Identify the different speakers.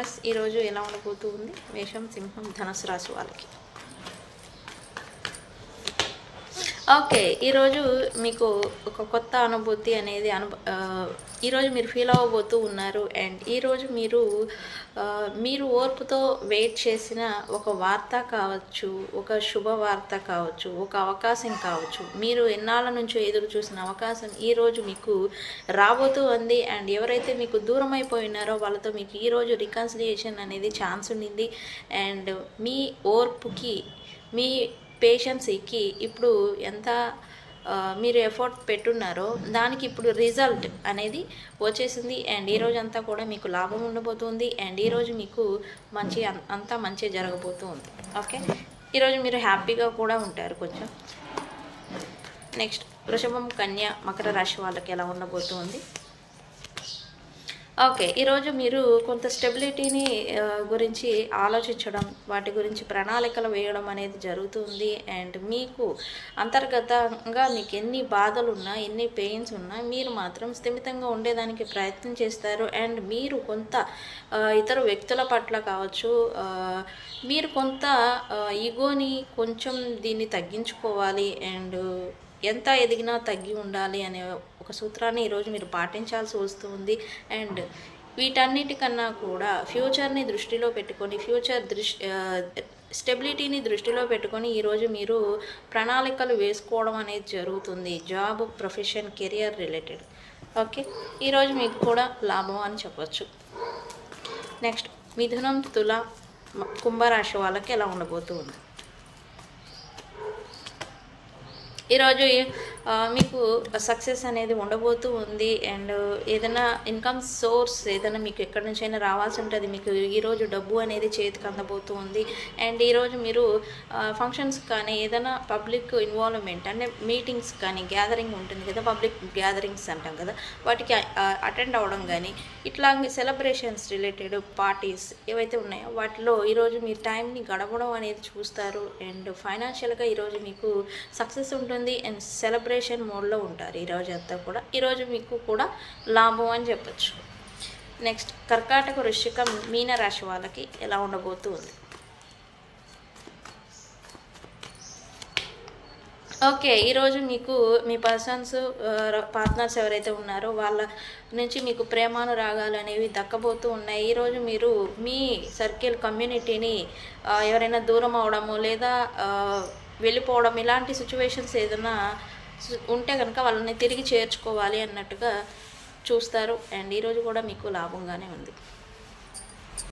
Speaker 1: Bus ఈరోజు ఎలా ఉండబోతుంది మేషం సింహం ధనుసు రాశి వాళ్ళకి. ఓకే, ఈరోజు మీకు ఒక కొత్త అనుభూతి అనేది ఈరోజు మీరు ఫీల్ అవ్వబోతూ ఉన్నారు. అండ్ ఈరోజు మీరు ఓర్పుతో వెయిట్ చేసిన ఒక వార్త కావచ్చు, ఒక శుభవార్త కావచ్చు, ఒక అవకాశం కావచ్చు, మీరు ఎన్నాళ్ళ నుంచో ఎదురు చూసిన అవకాశం ఈరోజు మీకు రాబోతూ ఉంది. అండ్ ఎవరైతే మీకు దూరం అయిపోయినారో వాళ్ళతో మీకు ఈరోజు రికన్సిలియేషన్ అనేది ఛాన్స్ ఉండింది. అండ్ మీ ఓర్పుకి, మీ పేషెన్సీకి ఇప్పుడు ఎంత మీరు ఎఫర్ట్ పెట్టున్నారో దానికి ఇప్పుడు రిజల్ట్ అనేది వచ్చేసింది. అండ్ ఈరోజు అంతా కూడా మీకు లాభం ఉండబోతుంది. అండ్ ఈరోజు మీకు అంతా మంచి జరగబోతుంది. ఓకే, ఈరోజు మీరు హ్యాపీగా కూడా ఉంటారు కొంచెం. నెక్స్ట్ వృషభం, కన్య, మకర రాశి వాళ్ళకి ఎలా ఉండబోతుంది. ఓకే, ఈరోజు మీరు కొంత స్టెబిలిటీని గురించి ఆలోచించడం, వాటి గురించి ప్రణాళికలు వేయడం అనేది జరుగుతుంది. అండ్ మీకు అంతర్గతంగా మీకు ఎన్ని బాధలు ఉన్నా, ఎన్ని పెయిన్స్ ఉన్నా మీరు మాత్రం స్థిమితంగా ఉండేదానికి ప్రయత్నం చేస్తారు. అండ్ మీరు కొంత ఇతర వ్యక్తుల పట్ల కావచ్చు, మీరు కొంత ఈగోని కొంచెం దీన్ని తగ్గించుకోవాలి. అండ్ ఎంత ఎదిగినా తగ్గి ఉండాలి అనే ఒక సూత్రాన్ని ఈరోజు మీరు పాటించాల్సి వస్తుంది. అండ్ వీటన్నిటికన్నా కూడా ఫ్యూచర్ని దృష్టిలో పెట్టుకొని, స్టెబిలిటీని దృష్టిలో పెట్టుకొని ఈరోజు మీరు ప్రణాళికలు వేసుకోవడం అనేది జరుగుతుంది. Job, profession, career related. Okay, ఈరోజు మీకు కూడా లాభం అని చెప్పచ్చు. నెక్స్ట్ మిథునం, తుల, కుంభరాశి వాళ్ళకి ఎలా ఉండబోతుంది. ఈరోజు మీకు సక్సెస్ అనేది ఉండబోతూ ఉంది. అండ్ ఏదైనా ఇన్కమ్ సోర్స్ ఏదైనా మీకు ఎక్కడి నుంచైనా రావాల్సి ఉంటుంది. మీకు ఈరోజు డబ్బు అనేది చేతికి అందబోతూ ఉంది. అండ్ ఈరోజు మీరు ఫంక్షన్స్ కానీ, ఏదైనా పబ్లిక్ ఇన్వాల్వ్మెంట్ అంటే మీటింగ్స్ కానీ, గ్యాదరింగ్ ఉంటుంది కదా, పబ్లిక్ గ్యాదరింగ్స్ అంటాం కదా, వాటికి అటెండ్ అవ్వడం కానీ, ఇట్లాంటి సెలబ్రేషన్స్ రిలేటెడ్ పార్టీస్ ఏవైతే ఉన్నాయో వాటిలో ఈరోజు మీ టైంని గడపడం అనేది చూస్తారు. అండ్ ఫైనాన్షియల్గా ఈరోజు మీకు సక్సెస్ ఉంటుంది. అండ్ సెలబ్రేషన్ మోడ్లో ఉంటారు ఈరోజు అంతా కూడా. ఈరోజు మీకు కూడా లాభం అని చెప్పచ్చు. నెక్స్ట్ కర్కాటక, వృశ్చికం, మీన రాశి వాళ్ళకి ఎలా ఉండబోతుంది. ఓకే, ఈరోజు మీకు మీ పార్ట్నర్స్ ఎవరైతే ఉన్నారో వాళ్ళ నుంచి మీకు ప్రేమానురాగాలు అనేవి దక్కబోతూ ఉన్నాయి. ఈరోజు మీరు మీ సర్కిల్ కమ్యూనిటీని ఎవరైనా దూరం అవడము లేదా వెళ్ళిపోవడం, ఇలాంటి సిచ్యువేషన్స్ ఏదైనా ఉంటే కనుక వాళ్ళని తిరిగి చేర్చుకోవాలి అన్నట్టుగా చూస్తారు. అండ్ ఈరోజు కూడా మీకు లాభంగానే ఉంది.